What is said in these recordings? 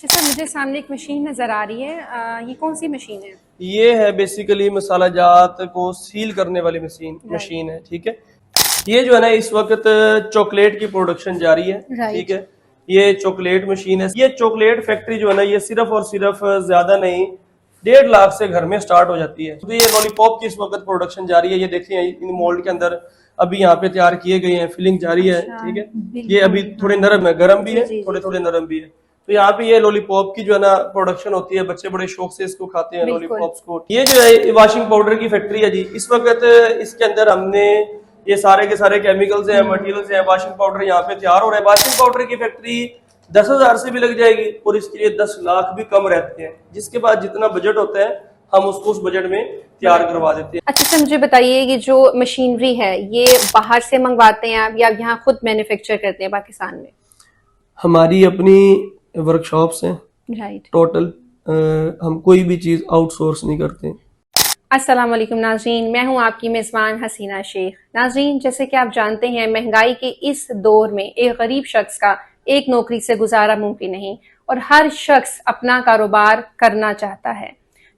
अच्छा सर, मुझे सामने एक मशीन नज़र आ रही है। ये कौन सी मशीन है? ये है बेसिकली मसाला जात को सील करने वाली मशीन राइट। मशीन है। ठीक है, ये जो है ना इस वक्त चॉकलेट की प्रोडक्शन जारी है। ठीक राइट। है, ये चॉकलेट मशीन है। ये चॉकलेट फैक्ट्री जो है ना ये सिर्फ और सिर्फ ज्यादा नहीं 1.5 लाख से घर में स्टार्ट हो जाती है। तो ये लॉलीपॉप की इस वक्त प्रोडक्शन जारी है। ये देखिए इन मोल्ड के अंदर अभी यहाँ पे तैयार किए गए हैं, फिलिंग जारी है। अच्छा, ठीक है, ये बिल्कुल। अभी थोड़े नरम है, गर्म भी जी है, जी थोड़े जी थोड़े जी। नरम भी है। तो यहाँ पे ये लॉलीपॉप की जो है ना प्रोडक्शन होती है, बच्चे बड़े शौक से इसको खाते हैं बिल्कुल। लॉलीपॉप्स को। ये जो है वॉशिंग पाउडर की फैक्ट्री है जी। इस वक्त इसके अंदर हमने ये सारे के सारे केमिकल्स हैं, मटेरियल्स हैं, वॉशिंग पाउडर यहाँ पे तैयार हो रहा है। वॉशिंग पाउडर की फैक्ट्री 10,000 से भी लग जाएगी और इसके लिए 10 लाख भी कम रहते हैं, जिसके बाद जितना बजट होता है हम उसको उस बजट में तैयार करवा देते हैं। अच्छा सर, मुझे बताइए ये जो मशीनरी है ये बाहर से मंगवाते हैं आप या यहाँ खुद मैन्युफैक्चर करते हैं पाकिस्तान में? हमारी अपनी वर्कशॉप्स हैं राइट। टोटल। हम कोई भी चीज़ आउटसोर्स नहीं करते। अस्सलाम वालेकुम नाज़रीन, मैं हूं आपकी मेज़बान हसीना शेख। नाज़रीन, जैसे कि आप जानते हैं महंगाई के इस दौर में एक गरीब शख्स का एक नौकरी से गुजारा मुमकिन नहीं और हर शख्स अपना कारोबार करना चाहता है।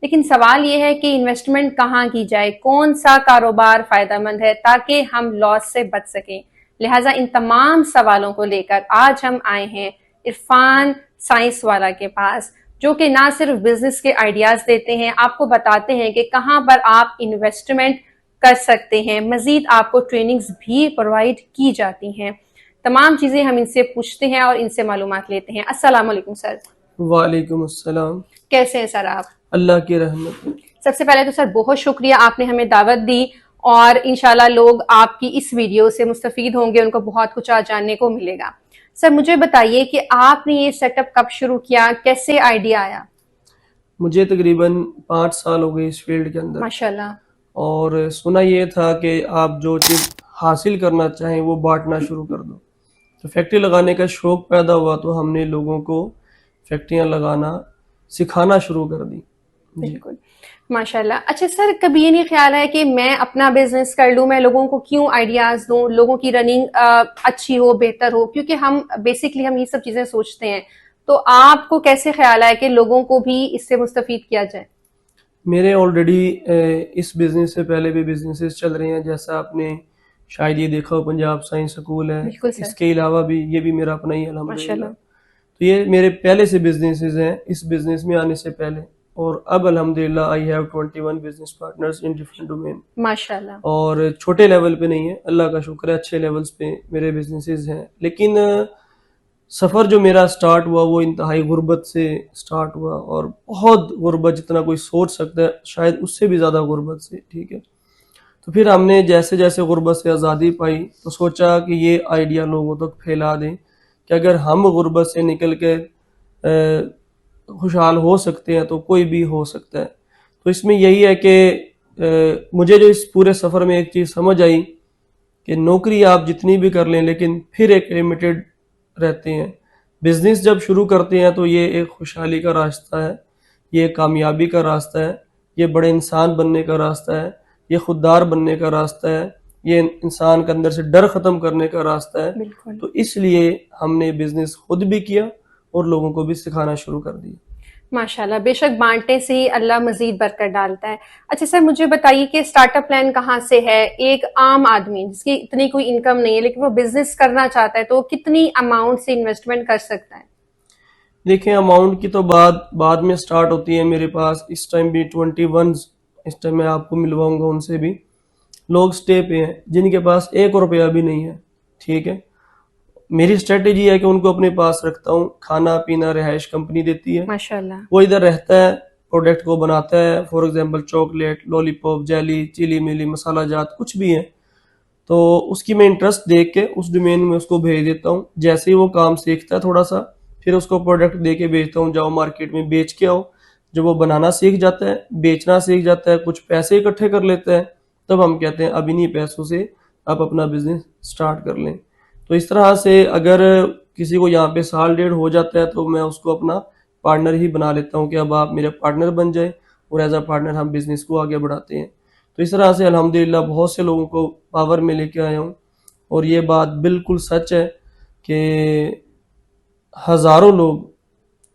लेकिन सवाल यह है कि इन्वेस्टमेंट कहाँ की जाए, कौन सा कारोबार फ़ायदेमंद है ताकि हम लॉस से बच सकें। लिहाजा इन तमाम सवालों को लेकर आज हम आए हैं इरफान साइंस वाला के पास, जो कि ना सिर्फ बिजनेस के आइडियाज देते हैं, आपको बताते हैं कि कहां पर आप इन्वेस्टमेंट कर सकते हैं। मजीद आपको ट्रेनिंग्स भी प्रोवाइड की जाती हैं। तमाम चीजें हम इनसे पूछते हैं और इनसे मालूमात लेते हैं। अस्सलाम वालेकुम सर। वालेकुम अस्सलाम। कैसे हैं सर आप? अल्लाह की रहमत। सबसे पहले तो सर बहुत शुक्रिया, आपने हमें दावत दी और इंशाल्लाह लोग आपकी इस वीडियो से मुस्तफीद होंगे, उनको बहुत कुछ आज जानने को मिलेगा। सर मुझे बताइए कि आपने ये सेटअप कब शुरू किया, कैसे आइडिया आया? मुझे तकरीबन 5 साल हो गए इस फील्ड के अंदर। माशाल्लाह। और सुना ये था कि आप जो चीज़ हासिल करना चाहें वो बांटना शुरू कर दो। तो फैक्ट्री लगाने का शौक पैदा हुआ तो हमने लोगों को फैक्ट्रियां लगाना सिखाना शुरू कर दी जी। बिल्कुल, माशाल्लाह। अच्छा सर, कभी ये नहीं ख्याल है कि मैं अपना बिजनेस कर लूं, मैं लोगों को क्यों आइडियाज दूं, लोगों की रनिंग अच्छी हो, बेहतर हो, क्योंकि हम बेसिकली हम ये सब चीजें सोचते हैं। तो आपको कैसे ख्याल है कि लोगों को भी इससे मुस्तफीद किया जाए? मेरे ऑलरेडी इस बिज़नेस से पहले भी बिजनेसेस चल रहे हैं, जैसा आपने शायद ये देखा हो पंजाब साइंस स्कूल है। बिल्कुल सर। इसके अलावा भी ये भी मेरा अपना ही है अल्हम्दुलिल्लाह। माशाल्लाह। तो ये मेरे पहले से बिजनेसेस हैं इस बिजनेस में आने से पहले। और अब अल्हम्दुलिल्लाह I have 21 business partners in different domain. माशाल्लाह। और छोटे लेवल पे नहीं है, अल्लाह का शुक्र है, अच्छे लेवल्स पे मेरे बिजनेसेस हैं। लेकिन सफ़र जो मेरा स्टार्ट हुआ वो इंतहाई गुर्बत से स्टार्ट हुआ, और बहुत गुर्बत जितना कोई सोच सकता है शायद उससे भी ज़्यादा गुर्बत से। ठीक है, तो फिर हमने जैसे जैसे गुर्बत से आज़ादी पाई तो सोचा कि ये आइडिया लोगों तक फैला दें कि अगर हम गुर्बत से निकल के खुशहाल हो सकते हैं तो कोई भी हो सकता है। तो इसमें यही है कि मुझे जो इस पूरे सफ़र में एक चीज़ समझ आई कि नौकरी आप जितनी भी कर लें लेकिन फिर एक लिमिटेड रहते हैं। बिजनेस जब शुरू करते हैं तो ये एक खुशहाली का रास्ता है, ये कामयाबी का रास्ता है, ये बड़े इंसान बनने का रास्ता है, ये खुददार बनने का रास्ता है, ये इंसान के अंदर से डर ख़त्म करने का रास्ता है। बिल्कुल। तो इसलिए हमने बिजनेस खुद भी किया और लोगों को भी सिखाना शुरू कर दिया। माशाल्लाह, बेशक बांटने से ही अल्लाह मजीद बरकत डालता है। अच्छा सर, मुझे बताइए कि स्टार्टअप प्लान कहाँ से है? एक आम आदमी जिसकी इतनी कोई इनकम नहीं है लेकिन वो बिजनेस करना चाहता है तो वो कितनी अमाउंट से इन्वेस्टमेंट कर सकता है? देखें, अमाउंट की तो बाद में स्टार्ट होती है। मेरे पास इस टाइम भी 21, इस टाइम मैं आपको मिलवाऊंगा उनसे भी, लोग स्टे पे हैं जिनके पास 1 रुपया भी नहीं है। ठीक है, मेरी स्ट्रेटेजी है कि उनको अपने पास रखता हूँ, खाना पीना रिहाइश कंपनी देती है, माशाल्लाह। वो इधर रहता है, प्रोडक्ट को बनाता है। For example chocolate, lollipop, jelly, chilli milli, masala जात कुछ भी है, तो उसकी मैं इंटरेस्ट देख के उस डोमेन में उसको भेज देता हूँ। जैसे ही वो काम सीखता है थोड़ा सा, फिर उसको प्रोडक्ट दे के भेजता हूँ, जाओ मार्केट में बेच के आओ। जब वो बनाना सीख जाता है, बेचना सीख जाता है, कुछ पैसे इकट्ठे कर लेता है, तब हम कहते हैं अब इन्हीं पैसों से आप अपना बिजनेस स्टार्ट कर लें। तो इस तरह से अगर किसी को यहाँ पे साल डेढ़ हो जाता है तो मैं उसको अपना पार्टनर ही बना लेता हूँ कि अब आप मेरे पार्टनर बन जाए और एज अ पार्टनर हम बिजनेस को आगे बढ़ाते हैं। तो इस तरह से अल्हम्दुलिल्लाह बहुत से लोगों को पावर में लेके आया हूँ। और ये बात बिल्कुल सच है कि हज़ारों लोग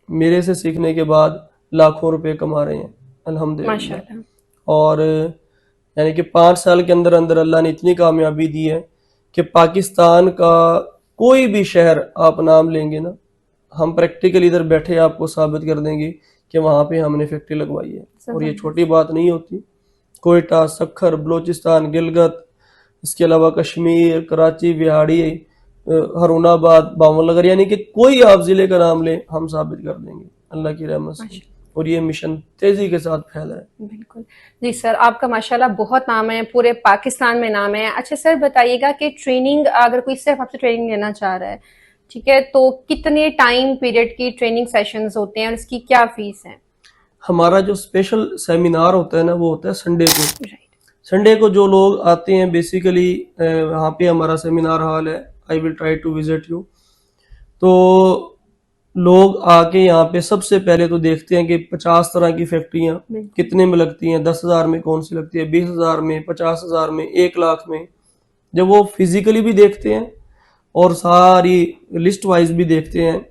मेरे से सीखने के बाद लाखों रुपए कमा रहे हैं अल्हम्दुलिल्लाह। माशाल्लाह। और यानी कि 5 साल के अंदर अंदर अल्लाह ने इतनी कामयाबी दी है कि पाकिस्तान का कोई भी शहर आप नाम लेंगे ना, हम प्रैक्टिकली इधर बैठे आपको साबित कर देंगे कि वहां पे हमने फैक्ट्री लगवाई है। और ये छोटी बात नहीं होती। कोयटा, सखर, बलोचिस्तान, गिलगित, इसके अलावा कश्मीर, कराची, बिहाड़ी, हरुणाबाद, बावनगर, यानी कि कोई आप जिले का नाम ले हम साबित कर देंगे अल्लाह की रहमत से। और ये मिशन तेजी के साथ फैला है। बिल्कुल जी सर, आपका माशाल्लाह बहुत नाम है, पूरे पाकिस्तान में नाम है। अच्छा सर बताइएगा कि ट्रेनिंग, अगर कोई सिर्फ आपसे ट्रेनिंग लेना चाह रहा है, ठीक है, तो कितने टाइम पीरियड की ट्रेनिंग सेशंस होते हैं और इसकी क्या फीस है? हमारा जो स्पेशल सेमिनार होता है ना, वो होता है संडे को। राइट। संडे को जो लोग आते हैं बेसिकली, वहाँ पे हमारा सेमिनार हॉल है, I will try to visit you. तो लोग आके यहाँ पे सबसे पहले तो देखते हैं कि 50 तरह की फैक्ट्रियाँ कितने में लगती हैं, 10,000 में कौन सी लगती है, 20,000 में, 50,000 में, 1 लाख में। जब वो फिजिकली भी देखते हैं और सारी लिस्ट वाइज भी देखते हैं,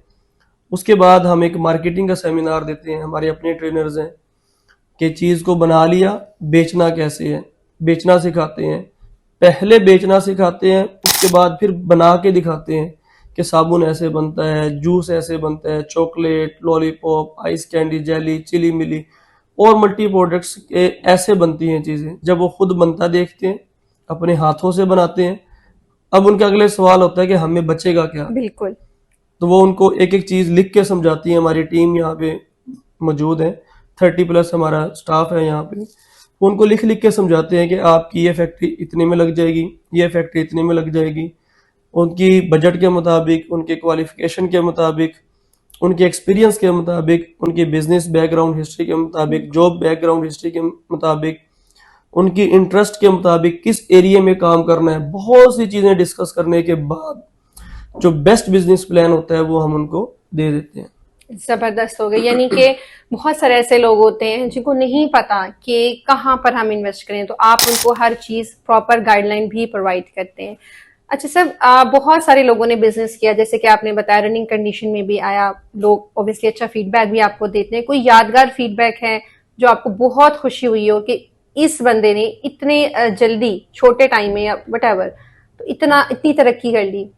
उसके बाद हम एक मार्केटिंग का सेमिनार देते हैं। हमारे अपने ट्रेनर्स हैं कि चीज़ को बना लिया, बेचना कैसे है, बेचना सिखाते हैं। पहले बेचना सिखाते हैं, उसके बाद फिर बना के दिखाते हैं कि साबुन ऐसे बनता है, जूस ऐसे बनता है, chocolate, lollipop, ice candy, jelly, chilli milli और मल्टी प्रोडक्ट्स के ऐसे बनती हैं चीज़ें। जब वो खुद बनता देखते हैं, अपने हाथों से बनाते हैं, अब उनका अगले सवाल होता है कि हमें बचेगा क्या। बिल्कुल। तो वो उनको एक एक चीज़ लिख के समझाती है। हमारी टीम यहाँ पे मौजूद है, 30+ हमारा स्टाफ है यहाँ पे। वो उनको लिख लिख के समझाते हैं कि आपकी ये फैक्ट्री इतने में लग जाएगी, ये फैक्ट्री इतने में लग जाएगी। उनकी बजट के मुताबिक, उनके क्वालिफिकेशन के मुताबिक, उनके एक्सपीरियंस के मुताबिक, उनकी बिजनेस बैकग्राउंड हिस्ट्री के मुताबिक, जॉब बैकग्राउंड हिस्ट्री के मुताबिक, उनकी इंटरेस्ट के मुताबिक किस एरिया में काम करना है, बहुत सी चीज़ें डिस्कस करने के बाद जो बेस्ट बिजनेस प्लान होता है वो हम उनको दे देते हैं। जबरदस्त हो गई। यानी कि बहुत सारे ऐसे लोग होते हैं जिनको नहीं पता कि कहाँ पर हम इन्वेस्ट करें, तो आप उनको हर चीज़ प्रॉपर गाइडलाइन भी प्रोवाइड करते हैं। अच्छा सर, बहुत सारे लोगों ने बिजनेस किया, जैसे कि आपने बताया रनिंग कंडीशन में भी आया, लोग ऑब्वियसली अच्छा फीडबैक भी आपको देते हैं। कोई यादगार फीडबैक है जो आपको बहुत खुशी हुई हो कि इस बंदे ने इतने जल्दी छोटे टाइम में या वटएवर तो इतनी तरक्की कर ली?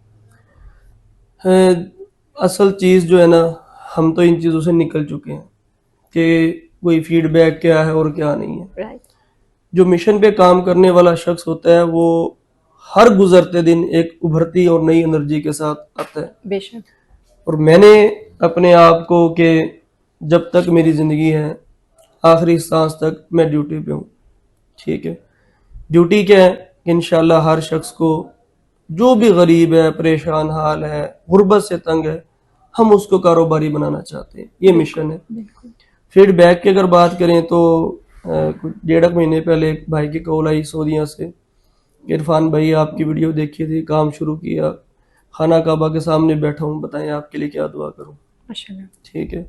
असल चीज़ जो है ना, हम तो इन चीज़ों से निकल चुके हैं कि कोई फीडबैक क्या है और क्या नहीं है। राइट। जो मिशन पे काम करने वाला शख्स होता है वो हर गुजरते दिन एक उभरती और नई एनर्जी के साथ आता है। बेशक। और मैंने अपने आप को कि जब तक मेरी ज़िंदगी है, आखिरी सांस तक मैं ड्यूटी पे हूँ। ठीक है, ड्यूटी क्या है कि इंशाल्लाह हर शख्स को, जो भी गरीब है, परेशान हाल है, गुर्बत से तंग है, हम उसको कारोबारी बनाना चाहते हैं। ये मिशन है। फीडबैक की अगर बात करें तो कुछ 1.5 महीने पहले एक भाई की कॉल आई सऊदीया से, इरफान भाई आपकी वीडियो देखी थी, काम शुरू किया, खाना काबा के सामने बैठा हूँ, बताएं आपके लिए क्या दुआ करूँ। माशाल्लाह। ठीक है,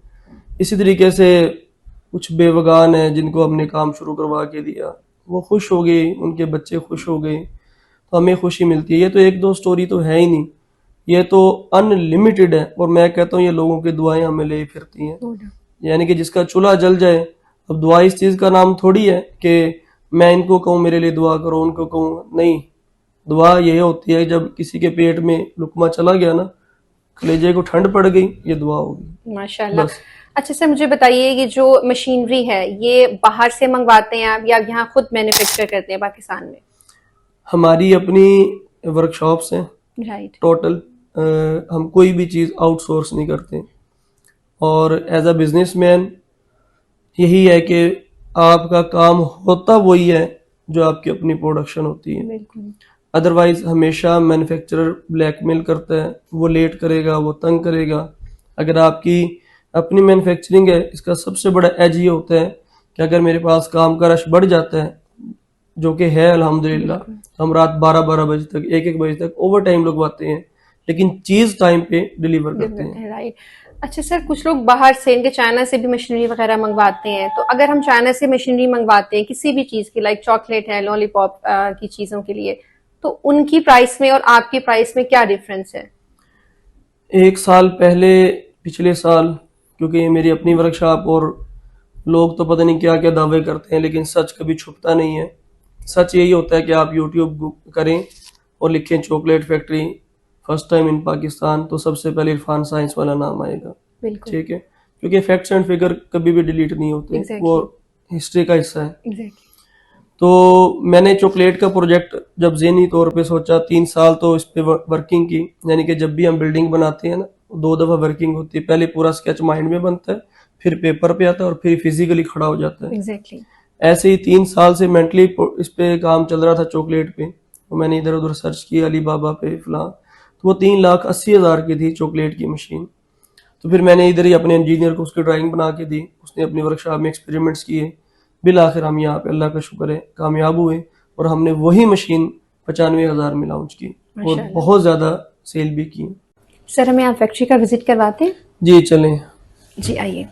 इसी तरीके से कुछ बेवगान हैं जिनको हमने काम शुरू करवा के दिया, वो खुश हो गए, उनके बच्चे खुश हो गए, तो हमें खुशी मिलती है। ये तो एक दो स्टोरी तो है ही नहीं, ये तो अनलिमिटेड है। और मैं कहता हूँ ये लोगों की दुआएं हमें ले फिरती हैं। यानी कि जिसका चूल्हा जल जाए, अब दुआ इस चीज़ का नाम थोड़ी है कि मैं इनको कहूँ मेरे लिए दुआ करो, उनको कहूँ, नहीं। दुआ ये होती है जब किसी के पेट में लुकमा चला गया ना, कलेजे को ठंड पड़ गई, ये दुआ होगी। माशाल्लाह। बस। अच्छा सर मुझे बताइए, ये जो मशीनरी है ये बाहर से मंगवाते हैं आप या यहाँ खुद मैन्युफैक्चर करते हैं पाकिस्तान में? हमारी अपनी वर्कशॉप्स हैं राइट। टोटल। हम कोई भी चीज़ आउटसोर्स नहीं करते। और एज अ बिजनेसमैन यही है कि आपका काम होता वही है जो आपकी अपनी प्रोडक्शन होती है। बिल्कुल। अदरवाइज हमेशा मैन्युफैक्चरर ब्लैकमेल करता है, वो लेट करेगा, वो तंग करेगा। अगर आपकी अपनी मैन्युफैक्चरिंग है, इसका सबसे बड़ा एज ये होता है कि अगर मेरे पास काम का रश बढ़ जाता है, जो कि है अल्हम्दुलिल्लाह, तो हम रात 12-12 बजे तक, 1-1 बजे तक ओवर टाइम लगवाते हैं, लेकिन चीज़ टाइम पे डिलीवर करते हैं। राइट। अच्छा सर, कुछ लोग बाहर से, इनके चाइना से भी मशीनरी वगैरह मंगवाते हैं, तो अगर हम चाइना से मशीनरी मंगवाते हैं किसी भी चीज़ की, लाइक चॉकलेट है, लॉलीपॉप की चीज़ों के लिए, तो उनकी प्राइस में और आपकी प्राइस में क्या डिफरेंस है? 1 साल पहले, पिछले साल, क्योंकि ये मेरी अपनी वर्कशॉप और लोग तो पता नहीं क्या क्या दावे करते हैं, लेकिन सच कभी छुपता नहीं है। सच यही होता है कि आप यूट्यूब करें और लिखें chocolate factory first time in Pakistan, तो सबसे पहले इरफान साइंस वाला नाम आएगा। बिल्कुल। ठीक है, क्योंकि फैक्ट्स एंड फिगर कभी भी डिलीट नहीं होते। Exactly. वो हिस्ट्री का हिस्सा है। एग्जैक्टली। तो मैंने चॉकलेट का प्रोजेक्ट जब ज़हनी तौर पे सोचा, 3 साल तो इस पे वर्किंग की। यानी कि जब भी हम बिल्डिंग बनाते हैं ना, 2 दफ़ा वर्किंग होती है। पहले पूरा स्केच माइंड में बनता है, फिर पेपर पे आता है और फिर फिजिकली खड़ा हो जाता है। एग्जैक्टली। ऐसे ही 3 साल से मेंटली इस पे काम चल रहा था चॉकलेट पे। तो मैंने इधर उधर सर्च किया, अली बाबा पे फलां, तो वो 3,80,000 की थी चॉकलेट की मशीन। तो फिर मैंने इधर ही अपने इंजीनियर को उसकी ड्राइंग बना के दी, उसने अपनी वर्कशॉप में एक्सपेरिमेंट्स किए। बिल आखिर हम यहाँ पे अल्लाह का शुक्र है कामयाब हुए और हमने वही मशीन 95,000 में लॉन्च की और माशाल्लाह। बहुत ज़्यादा सेल भी की। सर हमें आप फैक्ट्री का विजिट करवाते हैं? जी चलें। जी आइए।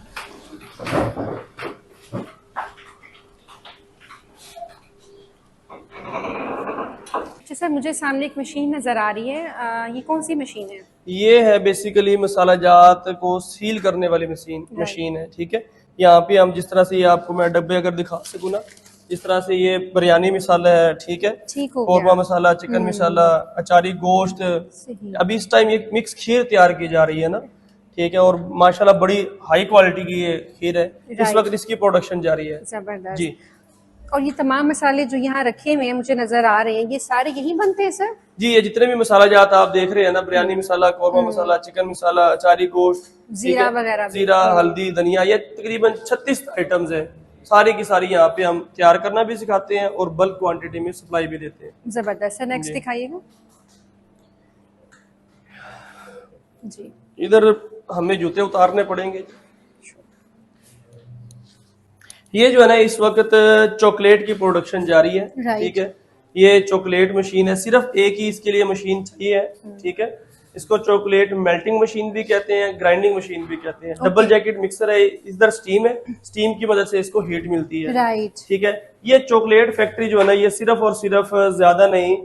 अच्छा सर, मुझे सामने एक मशीन नज़र आ रही है, ये कौन सी मशीन है? ये है बेसिकली मसाला जात को सील करने वाली मशीन है। ठीक है, यहाँ पे हम जिस तरह से ये आपको मैं डब्बे अगर दिखा सकूँ ना, इस तरह से ये बिरयानी मसाला है। ठीक है, ठीक हो कौरमा गया। मसाला, चिकन मसाला, अचारी गोश्त। सही। अभी इस टाइम ये मिक्स खीर तैयार की जा रही है ना। ठीक है, और माशाल्लाह बड़ी हाई क्वालिटी की ये खीर है। इस Right. वक्त इसकी प्रोडक्शन जारी है। जबरदस्त। जी और ये तमाम मसाले जो यहाँ रखे हुए हैं मुझे नजर आ रहे हैं, ये सारे यही बनते हैं सर? जी, ये जितने भी मसाला जात आप देख रहे हैं ना, बिरयानी मसाला, कौरमा मसाला, चिकन मसाला, अचारी गोश्त, ठीक जीरा है, वगैरह भी। जीरा, हल्दी, धनिया, ये तकरीबन 36 आइटम्स हैं। सारी की सारी यहाँ पे हम तैयार करना भी सिखाते हैं और बल्क क्वांटिटी में सप्लाई भी देते हैं। जबरदस्त। सर नेक्स्ट जी। दिखाइएगा। जी। इधर हमें जूते उतारने पड़ेंगे। ये जो है ना, इस वक्त चॉकलेट की प्रोडक्शन जारी है। Right. ठीक है, ये चॉकलेट मशीन है, सिर्फ एक ही इसके लिए मशीन चाहिए है। ठीक है, इसको चॉकलेट मेल्टिंग मशीन भी कहते हैं, ग्राइंडिंग मशीन भी कहते हैं। डबल जैकेट मिक्सर है, इधर स्टीम है, स्टीम की मदद से इसको हीट मिलती है। राइट। ठीक है, ये चॉकलेट फैक्ट्री जो है ना, ये सिर्फ और सिर्फ ज्यादा नहीं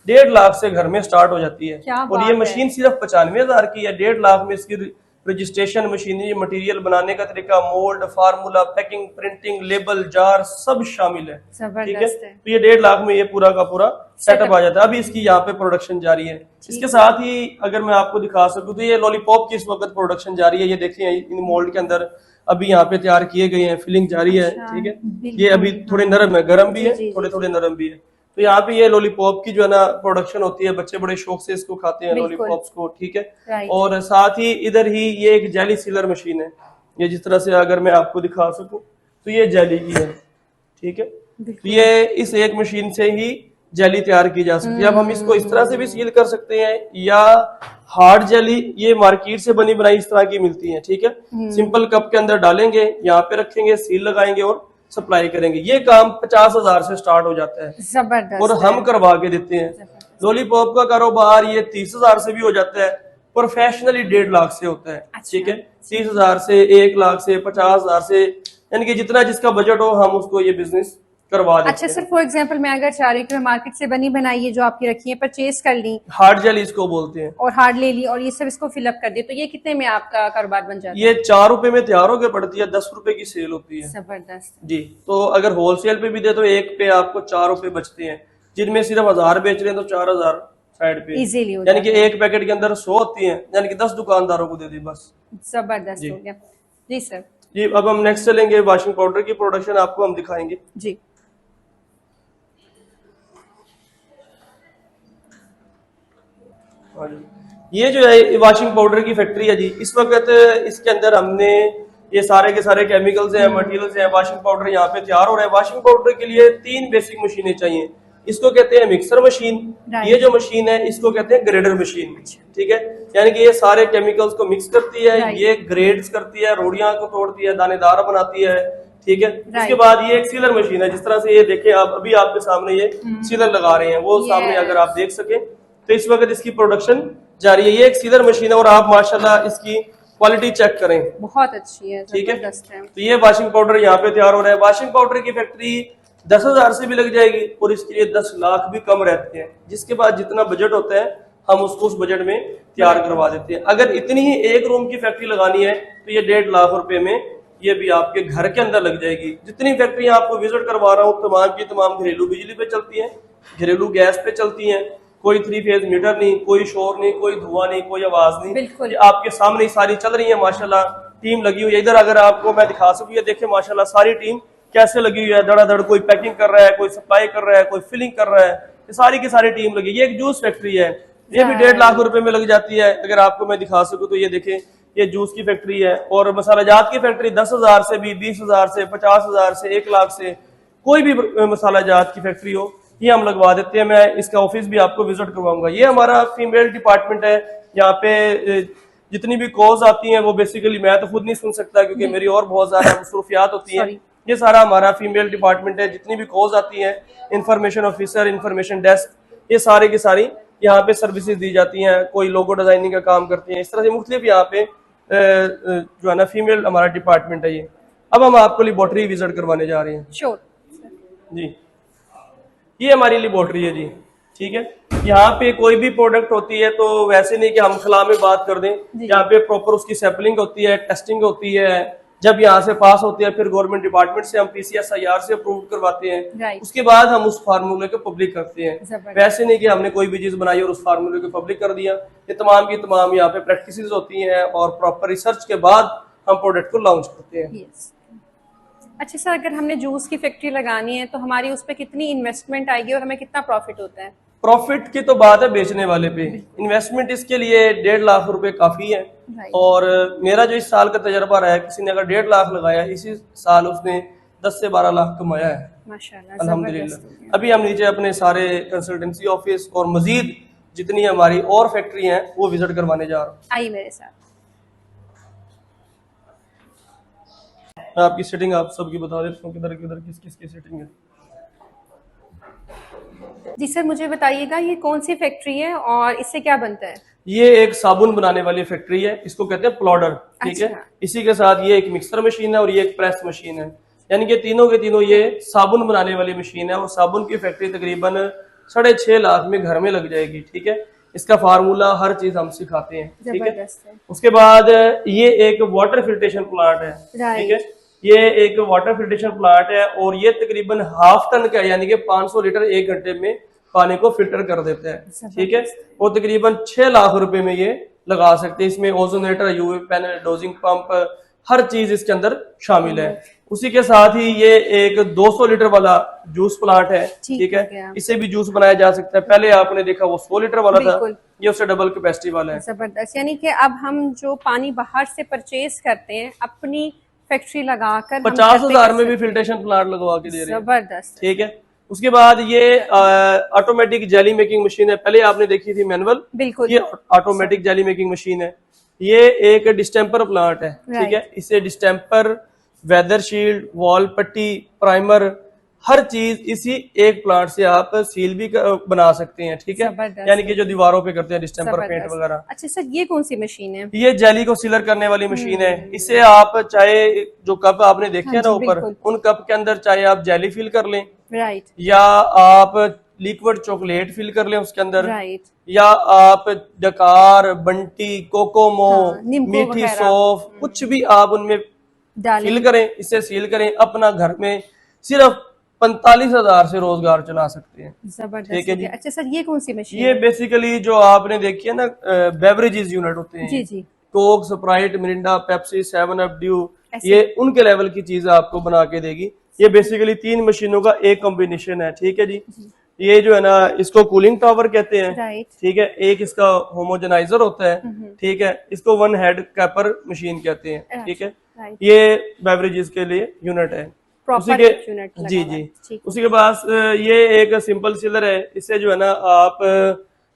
1.5 लाख से घर में स्टार्ट हो जाती है। क्या और बात ये है। मशीन सिर्फ 95,000 की है। 1.5 लाख में इसकी रजिस्ट्रेशन, मशीनरी, मटेरियल बनाने का तरीका, mould, formula, packing, printing, label, jar सब शामिल है। ठीक है, जबरदस्त है। तो ये 1.5 लाख में ये पूरा का पूरा सेटअप आ जाता है। अभी इसकी यहाँ पे प्रोडक्शन जारी है। इसके साथ ही अगर मैं आपको दिखा सकूं तो ये लॉलीपॉप की इस वक्त प्रोडक्शन जारी है। ये देखिए इन मोल्ड के अंदर अभी यहाँ पे तैयार किए गए हैं, फिलिंग जारी है। ठीक है, ये अभी थोड़े नरम है, गर्म भी है, थोड़े थोड़े नरम भी है। तो यहाँ पे ये लॉलीपॉप की जो है ना प्रोडक्शन होती है, बच्चे बड़े शौक से इसको खाते हैं लॉलीपॉप्स को। ठीक है, Right. और साथ ही इधर ही ये एक जेली सीलर मशीन है। ये जिस तरह से अगर मैं आपको दिखा सकूं तो ये जेली की है। ठीक है, तो ये इस एक मशीन से ही जेली तैयार की जा सकती है। अब हम इसको इस तरह से भी सील कर सकते हैं, या हार्ड जेली ये मार्केट से बनी बनाई इस तरह की मिलती है। ठीक है, सिंपल कप के अंदर डालेंगे, यहाँ पे रखेंगे, सील लगाएंगे और सप्लाई करेंगे। ये काम 50,000 से स्टार्ट हो जाता है जबरदस्त। और हम करवा के देते हैं। लॉलीपॉप का कारोबार ये 30,000 से भी हो जाता है, प्रोफेशनली 1.5 लाख से होता है। ठीक है, 30,000 से, 1 लाख से, 50,000 से, यानी कि जितना जिसका बजट हो हम उसको ये बिजनेस करवा देते अच्छा सर, फॉर एग्जांपल मैं अगर चाह रही हूँ कि मैं मार्केट से बनी बनाई जो आपकी रखी है परचेज कर ली हार्ड जेल इसको बोलते हैं, और हार्ड ले ली और ये सब इसको फिलअप कर दिया, तो ये कितने में आपका कारोबार बन जाता है? ये 4 रुपए में तैयार होकर पड़ती है, 10 रुपए की सेल होती है। जबरदस्त। जी, तो अगर होलसेल पे भी दे तो एक पे आपको 4 रुपए बचते हैं, जिनमें सिर्फ 1000 बेच रहे हैं तो 4,000 साइड पे इजीली हो यानी कि जाता है। एक पैकेट के अंदर 100 होती है, यानी कि 10 दुकानदारों को दे दी बस। जबरदस्त हो गया। जी सर। जी, अब हम नेक्स्ट चलेंगे, वॉशिंग पाउडर की प्रोडक्शन आपको हम दिखाएंगे। जी। हाँ जी, ये जो है वॉशिंग पाउडर की फैक्ट्री है जी। इस वक्त इसके अंदर हमने ये सारे के सारे केमिकल्स हैं, मटेरियल्स हैं, वॉशिंग पाउडर यहाँ पे तैयार हो रहा है। वॉशिंग पाउडर के लिए 3 बेसिक मशीनें चाहिए। इसको कहते हैं मिक्सर मशीन, ये जो मशीन है इसको कहते हैं ग्रेडर मशीन। ठीक है, यानी कि ये सारे केमिकल्स को मिक्स करती है, ये ग्रेड्स करती है, रोड़ियां को तोड़ती है, दानेदार बनाती है। ठीक है, इसके बाद ये एक सीलर मशीन है, जिस तरह से ये देखें आप, अभी आपके सामने ये सीलर लगा रहे हैं, वो सामने अगर आप देख सके तो इस वक्त इसकी प्रोडक्शन जारी है। ये एक सीलर मशीन है और आप माशाल्लाह इसकी क्वालिटी चेक करें, बहुत अच्छी है। ठीक है, जबरदस्त है। तो ये वॉशिंग पाउडर यहाँ पे तैयार हो रहा है। वॉशिंग पाउडर की फैक्ट्री 10,000 से भी लग जाएगी और इसके लिए 10 लाख भी कम रहते हैं, जिसके बाद जितना बजट होता है हम उसको उस बजट में तैयार करवा देते हैं। अगर इतनी ही एक रूम की फैक्ट्री लगानी है तो ये 1.5 लाख रुपए में ये भी आपके घर के अंदर लग जाएगी। जितनी फैक्ट्रियां आपको विजिट करवा रहा हूँ तमाम की तमाम घरेलू बिजली पे चलती हैं, घरेलू गैस पे चलती हैं, कोई 3 फेज मीटर नहीं, कोई शोर नहीं, कोई धुआं नहीं, कोई आवाज नहीं, बिल्कुल। ये आपके सामने ही सारी चल रही है माशाल्लाह। टीम लगी हुई है इधर, अगर आपको मैं दिखा सकूँ, ये देखें माशाल्लाह सारी टीम कैसे लगी हुई है, धड़ाधड़ कोई पैकिंग कर रहा है, कोई सप्लाई कर रहा है, कोई फिलिंग कर रहा है, ये सारी की सारी टीम लगी। ये एक जूस फैक्ट्री है, ये भी 1.5 लाख रुपए में लग जाती है। अगर आपको मैं दिखा सकूं तो ये देखें, ये जूस की फैक्ट्री है। और मसाला जात की फैक्ट्री 10,000 से भी, 20,000 से, 50,000 से, 1 लाख से, कोई भी मसाला जात की फैक्ट्री हो ये हम लगवा देते हैं। मैं इसका ऑफिस भी आपको विजिट करवाऊंगा। ये हमारा फीमेल डिपार्टमेंट है। यहाँ पे जितनी भी कॉल्स आती हैं वो बेसिकली मैं तो खुद नहीं सुन सकता क्योंकि मेरी और बहुत ज्यादा मसरूफियात होती हैं। ये सारा हमारा फीमेल डिपार्टमेंट है। जितनी भी कॉल्स आती हैं, इंफॉर्मेशन ऑफिसर, इंफॉर्मेशन डेस्क, ये सारे की सारी यहाँ पे सर्विसेज दी जाती हैं। कोई लोगो डिजाइनिंग का काम करती हैं, इस तरह से मुख्तलिफ यहाँ पे जो है ना फीमेल हमारा डिपार्टमेंट है ये। अब हम आपको लेबोरेटरी विजिट करवाने जा रहे हैं। श्योर जी, ये हमारी लेबोरेटरी है जी, ठीक है। यहाँ पे कोई भी प्रोडक्ट होती है तो वैसे नहीं कि हम खला में बात कर दें, यहाँ पे प्रॉपर उसकी सैम्पलिंग होती है, टेस्टिंग होती है। जब यहाँ से पास होती है फिर गवर्नमेंट डिपार्टमेंट से हम PCSIR से अप्रूव करवाते हैं। उसके बाद हम उस फार्मूले को पब्लिक करते हैं। वैसे नहीं कि हमने कोई भी चीज बनाई और उस फार्मूले को पब्लिक कर दिया। ये तमाम की तमाम यहाँ पे प्रैक्टिसेस होती हैं और प्रॉपर रिसर्च के बाद हम प्रोडक्ट को लॉन्च करते हैं। अच्छा सर, अगर हमने जूस की फैक्ट्री लगानी है तो हमारी उस पर कितनी इन्वेस्टमेंट आएगी और हमें कितना प्रॉफिट होता है? प्रॉफिट की तो बात है बेचने वाले पे, इन्वेस्टमेंट इसके लिए 1.5 लाख रुपए काफी है। और मेरा जो इस साल का तजर्बा रहा है, किसी ने अगर 1.5 लाख लगाया, इसी साल उसने 10 से 12 लाख कमाया है माशाल्लाह, अल्हम्दुलिल्लाह। अभी हम नीचे अपने सारे कंसल्टेंसी ऑफिस और मजीद जितनी हमारी और फैक्ट्री हैं वो विजिट करवाने जा रहा हूँ। आइए मेरे साथ। मैं आपकी सेटिंग आप सबकी बता देता हूँ, किधर किधर किस किस की सेटिंग है। जी सर, मुझे बताइएगा ये कौन सी फैक्ट्री है और इससे क्या बनता है? ये एक साबुन बनाने वाली फैक्ट्री है, इसको कहते हैं प्लॉडर, ठीक है। इसी के साथ ये एक मिक्सर मशीन है और ये एक प्रेस मशीन है, यानी कि तीनों के तीनों ये साबुन बनाने वाली मशीन है। और साबुन की फैक्ट्री तकरीबन 6.5 लाख में घर में लग जाएगी, ठीक है। इसका फार्मूला हर चीज हम सिखाते हैं, ठीक है। उसके बाद ये एक वाटर फिल्ट्रेशन प्लांट है, ठीक है। ये एक वाटर फिल्ट्रेशन प्लांट है और ये तकरीबन 1/2 टन का, यानी कि 500 लीटर 1 घंटे में पानी को फिल्टर कर देता है, ठीक है। और तकरीबन 6 लाख रुपए में ये लगा सकते हैं। इसमें ozonator, UV panel, dosing pump, हर चीज इसके अंदर शामिल है। उसी के साथ ही ये एक 200 लीटर वाला जूस प्लांट है, ठीक है। इससे भी जूस बनाया जा सकता है। पहले आपने देखा वो 100 लीटर वाला था, ये उससे डबल कैपेसिटी वाला है। जबरदस्त, यानी कि अब हम जो पानी बाहर से परचेज करते हैं अपनी फैक्ट्री लगाकर 50,000 में भी फिल्ट्रेशन प्लांट लगवा के दे रहे हैं। जबरदस्त, ठीक है। उसके बाद ये ऑटोमेटिक जेली मेकिंग मशीन है। पहले आपने देखी थी मैनुअल, बिल्कुल। ये ऑटोमेटिक जेली मेकिंग मशीन है। ये एक डिस्टेम्पर प्लांट है, ठीक है। इसे डिस्टेम्पर, वेदर शील्ड, वॉल पट्टी, प्राइमर, हर चीज इसी एक प्लांट से आप सील भी बना सकते हैं, ठीक है। यानी कि जो दीवारों पे करते हैं डिस्टेम्पर पेंट वगैरह। अच्छा सर, ये कौन सी मशीन है? ये जेली को सीलर करने वाली मशीन है। इससे आप चाहे जो कप आपने देखे हैं ना ऊपर, उन कप के अंदर चाहे आप जेली फिल कर लें, राइट, या आप लिक्विड चॉकलेट फिल कर लें उसके अंदर, राइट, या आप डकार, बंटी, कोकोमो, मीठी सौंफ, कुछ भी आप उनमें फिल करें, इससे सील करें, अपना घर में सिर्फ 45,000 से रोजगार चला सकते हैं। ठीक है जी। अच्छा सर, ये कौन सी मशीन? ये बेसिकली जो आपने देखी है ना बेवरेजेस यूनिट होते हैं, जी जी, Coke, Sprite, Mirinda, Pepsi, 7 up, Dew, ये उनके लेवल की चीज आपको बना के देगी। ये बेसिकली 3 मशीनों का एक कॉम्बिनेशन है, ठीक है जी। ये जो है ना, इसको कूलिंग टावर कहते हैं, ठीक है। एक इसका होमोजेनाइजर होता है, ठीक है। इसको 1 हेड कैपर मशीन कहते हैं, ठीक है। ये बेवरेजेस के लिए यूनिट है। उसी के जी जी, उसी के पास ये एक सिंपल सीलर है। इससे जो है ना आप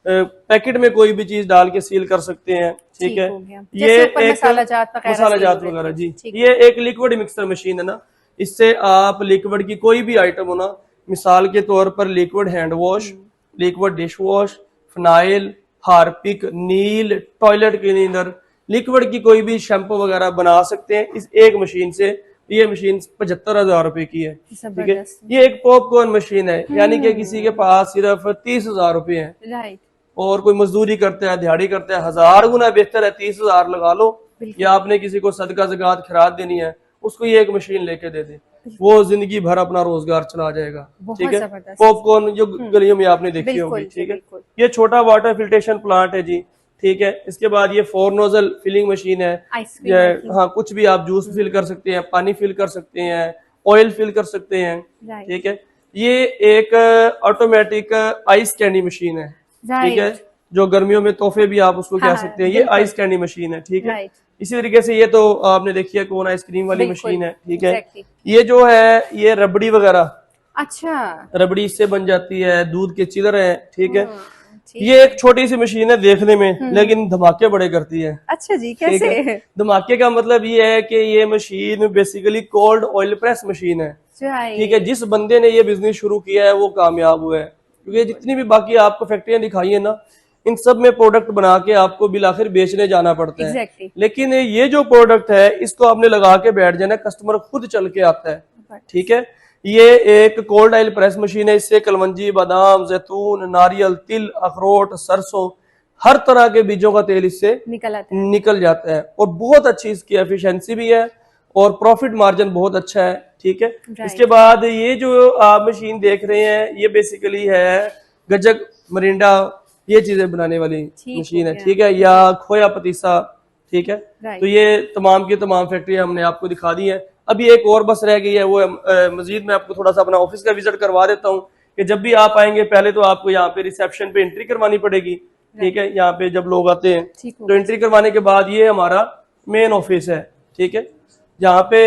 पैकेट में कोई भी चीज डाल के सील कर सकते हैं, ठीक है। ये एक मसाला जात वगैरह जी। ये एक लिक्विड मिक्सर मशीन है ना, इससे आप लिक्विड की कोई भी आइटम हो ना, मिसाल के तौर पर liquid hand wash, liquid dish wash, phenyl, Harpic, नील, टॉयलेट क्लीनर, लिक्विड की कोई भी शैम्पू वगैरह बना सकते हैं इस एक मशीन से। ये मशीन 75,000 रुपए की है, ठीक है। ये एक पॉपकॉर्न मशीन है, यानी कि किसी के पास सिर्फ 30,000 रुपए हैं, राइट, और कोई मजदूरी करता है, दिहाड़ी करता है, 1000 गुना बेहतर है 30,000 लगा लो, या आपने किसी को सदका ज़कात खैरात देनी है, उसको ये एक मशीन लेके दे दे, वो जिंदगी भर अपना रोजगार चला जाएगा। ठीक है, पॉपकॉर्न जो गलियों में आपने देखी होगी। ठीक है, ये छोटा वाटर फिल्ट्रेशन प्लांट है जी। ठीक है, इसके बाद ये 4 नोजल फिलिंग मशीन है। हाँ, कुछ भी आप जूस फिल कर सकते हैं, पानी फिल कर सकते हैं, ऑयल फिल कर सकते हैं। ठीक है, ये एक ऑटोमेटिक आइस कैंडी मशीन है। ठीक है, जो गर्मियों में तोहफे भी आप उसको कह सकते हैं, ये आइस कैंडी मशीन है। ठीक है, इसी तरीके से ये तो आपने देखी है कोन आइसक्रीम वाली मशीन है। ठीक है, ये जो है ये रबड़ी वगैरह, अच्छा रबड़ी इससे बन जाती है, दूध के चिलर है। ठीक है, ये एक छोटी सी मशीन है देखने में, लेकिन धमाके बड़े करती है। अच्छा जी, कैसे? धमाके का मतलब ये है कि ये machine basically cold oil press machine है। ठीक है, जिस बंदे ने ये बिजनेस शुरू किया है वो कामयाब हुआ है, क्योंकि जितनी भी बाकी आपको फैक्ट्रियां दिखाई है ना, इन सब में प्रोडक्ट बना के आपको बिल आखिर बेचने जाना पड़ता है। लेकिन ये जो प्रोडक्ट है इसको आपने लगा के बैठ जाना, कस्टमर खुद चल के आता है। ठीक है, ये एक कोल्ड ऑयल प्रेस मशीन है, इससे कलवंजी, बादाम, जैतून, नारियल, तिल, अखरोट, सरसों, हर तरह के बीजों का तेल इससे निकल जाता है, और बहुत अच्छी इसकी एफिशिएंसी भी है और प्रॉफिट मार्जिन बहुत अच्छा है। ठीक है, इसके बाद ये जो आप मशीन देख रहे हैं ये बेसिकली है गज्जक, मरिंडा, ये चीजें बनाने वाली मशीन है। ठीक है, या खोया पतीसा। ठीक है, तो ये तमाम की तमाम फैक्ट्री हमने आपको दिखा दी है। अभी एक और बस रह गई है, वो मजीद मैं आपको थोड़ा सा अपना ऑफिस का विजिट करवा देता हूँ, कि जब भी आप आएंगे पहले तो आपको यहाँ पे रिसेप्शन पे एंट्री करवानी पड़ेगी। ठीक है, यहाँ पे जब लोग आते हैं तो एंट्री करवाने के बाद ये हमारा मेन ऑफिस है। ठीक है, जहाँ पे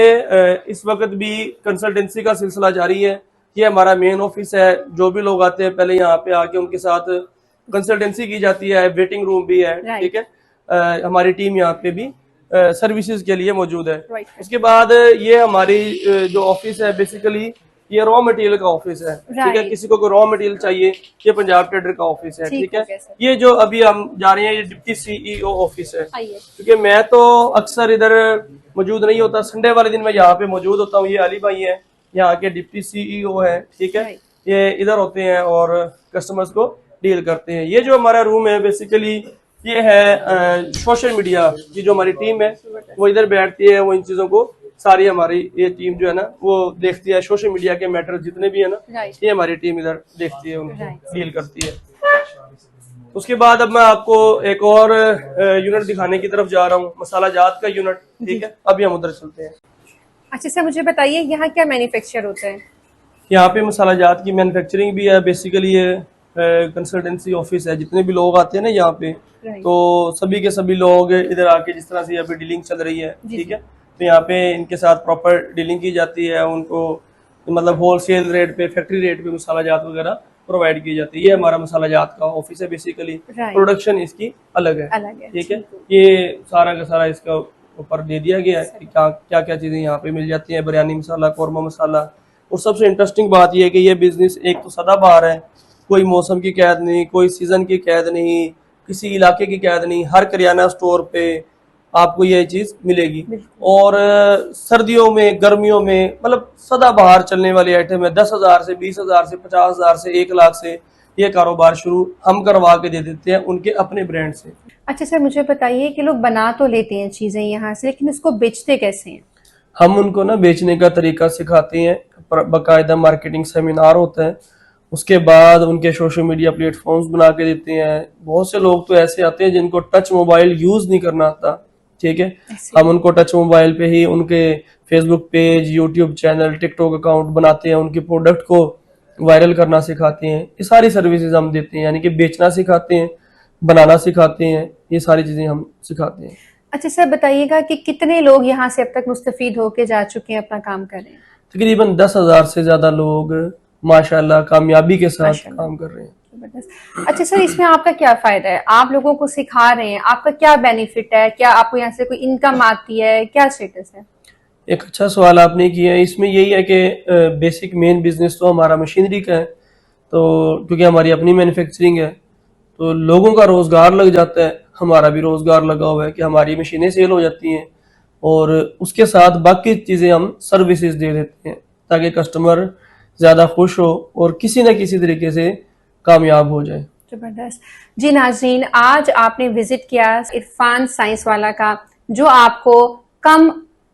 इस वक्त भी कंसल्टेंसी का सिलसिला जारी है। ये हमारा मेन ऑफिस है, जो भी लोग आते हैं पहले यहाँ पे आके उनके साथ कंसल्टेंसी की जाती है, वेटिंग रूम भी है। ठीक है, हमारी टीम यहाँ पे भी सर्विसेज के लिए मौजूद है। उसके बाद ये हमारी जो ऑफिस है बेसिकली ये रॉ मटेरियल का ऑफिस है। ठीक है, किसी को कोई रॉ मटेरियल चाहिए, ये पंजाब ट्रेडर का ऑफिस है। ठीक है, ये जो अभी हम जा रहे हैं ये डिप्टी CEO ऑफिस है, क्योंकि मैं तो अक्सर इधर मौजूद नहीं होता, संडे वाले दिन मैं यहाँ पे मौजूद होता हूँ। ये अली भाई है, यहाँ के डिप्टी CEO है। ठीक है, ये इधर होते हैं और कस्टमर्स को डील करते हैं। ये जो हमारा रूम है बेसिकली ये है सोशल मीडिया की जो हमारी टीम है वो इधर बैठती है, वो इन चीजों को सारी हमारी ये टीम जो है ना वो देखती है, सोशल मीडिया के मैटर जितने भी है ना ये हमारी टीम इधर देखती है, उनको डील करती है। उसके बाद अब मैं आपको एक और यूनिट दिखाने की तरफ जा रहा हूँ, मसाला जात का यूनिट। ठीक है, अभी हम उधर चलते हैं। अच्छा सर, मुझे बताइए यहाँ क्या मैन्युफैक्चर होता है? यहाँ पे मसाला जात की मैन्युफैक्चरिंग भी है। बेसिकली ये कंसल्टेंसी ऑफिस है, जितने भी लोग आते हैं ना यहाँ पे तो सभी के सभी लोग इधर आके, जिस तरह से यहाँ पे डीलिंग चल रही है, ठीक है, तो यहाँ पे इनके साथ प्रॉपर डीलिंग की जाती है, उनको मतलब होलसेल रेट पे, फैक्ट्री रेट पे मसाला जात वगैरह प्रोवाइड की जाती है। ये हमारा मसाला जात का ऑफिस है। बेसिकली प्रोडक्शन इसकी अलग है। ठीक है, ये सारा का सारा इसका ऊपर दे दिया गया है कि क्या क्या चीजें यहाँ पे मिल जाती है, बिरयानी मसाला, कौरमा मसाला। और सबसे इंटरेस्टिंग बात यह है कि ये बिजनेस एक तो सदाबहार है, कोई मौसम की कैद नहीं, कोई सीजन की कैद नहीं, किसी इलाके की कैद नहीं, हर करियाना स्टोर पे आपको ये चीज मिलेगी। और सर्दियों में, गर्मियों में मतलब सदाबहार चलने वाली आइटम है। 10,000 से 20,000 से 50,000 से 1 लाख से ये कारोबार शुरू हम करवा के दे देते हैं उनके अपने ब्रांड से। अच्छा सर, मुझे बताइए कि लोग बना तो लेते हैं चीजें यहाँ से, लेकिन इसको बेचते कैसे हैं? हम उनको ना बेचने का तरीका सिखाते हैं, बाकायदा मार्केटिंग सेमिनार होता है, उसके बाद उनके सोशल मीडिया प्लेटफॉर्म्स बना के देते हैं। बहुत से लोग तो ऐसे आते हैं जिनको टच मोबाइल यूज नहीं करना आता। ठीक है, हम उनको टच मोबाइल पे ही उनके Facebook page, YouTube channel, TikTok account बनाते हैं, उनके प्रोडक्ट को वायरल करना सिखाते हैं। ये सारी सर्विसेज हम देते हैं, यानी कि बेचना सिखाते हैं, बनाना सिखाते हैं, ये सारी चीजें हम सिखाते हैं। अच्छा सर, बताइएगा कि कितने लोग यहाँ से अब तक मुस्तफीद होके जा चुके हैं, अपना काम कर रहे हैं? तकरीबन 10,000 से ज्यादा लोग माशाल्लाह कामयाबी के साथ काम कर रहे हैं। अच्छा सर, इसमें आपका क्या फायदा है? आप लोगों को सिखा रहे हैं, आपका क्या बेनिफिट है? क्या आपको यहाँ से कोई इनकम आती है? क्या स्टेटस है? एक अच्छा सवाल आपने किया है। इसमें यही है कि बेसिक मेन बिजनेस तो हमारा मशीनरी का है, तो क्योंकि हमारी अपनी मैन्युफैक्चरिंग है तो लोगों का रोजगार लग जाता है, हमारा भी रोजगार लगा हुआ है कि हमारी मशीनें सेल हो जाती हैं और उसके साथ बाकी चीजें हम सर्विसेज दे देते हैं ताकि कस्टमर ज्यादा खुश हो और किसी न किसी तरीके से कामयाब हो जाए। जबरदस्त। जी नाज़रीन, आज आपने विजिट किया इरफान साइंस वाला का, जो आपको कम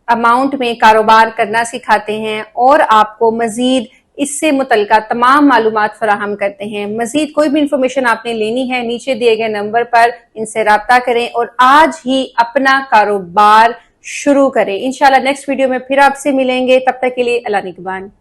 अमाउंट में कारोबार करना सिखाते हैं और आपको मजीद इससे मुतल्लिका तमाम मालूमात फराहम करते हैं। मजीद कोई भी इंफॉर्मेशन आपने लेनी है, नीचे दिए गए नंबर पर इनसे राब्ता करें और आज ही अपना कारोबार शुरू करें। इंशाल्लाह नेक्स्ट वीडियो में फिर आपसे मिलेंगे, तब तक के लिए अल्लाह निगहबान।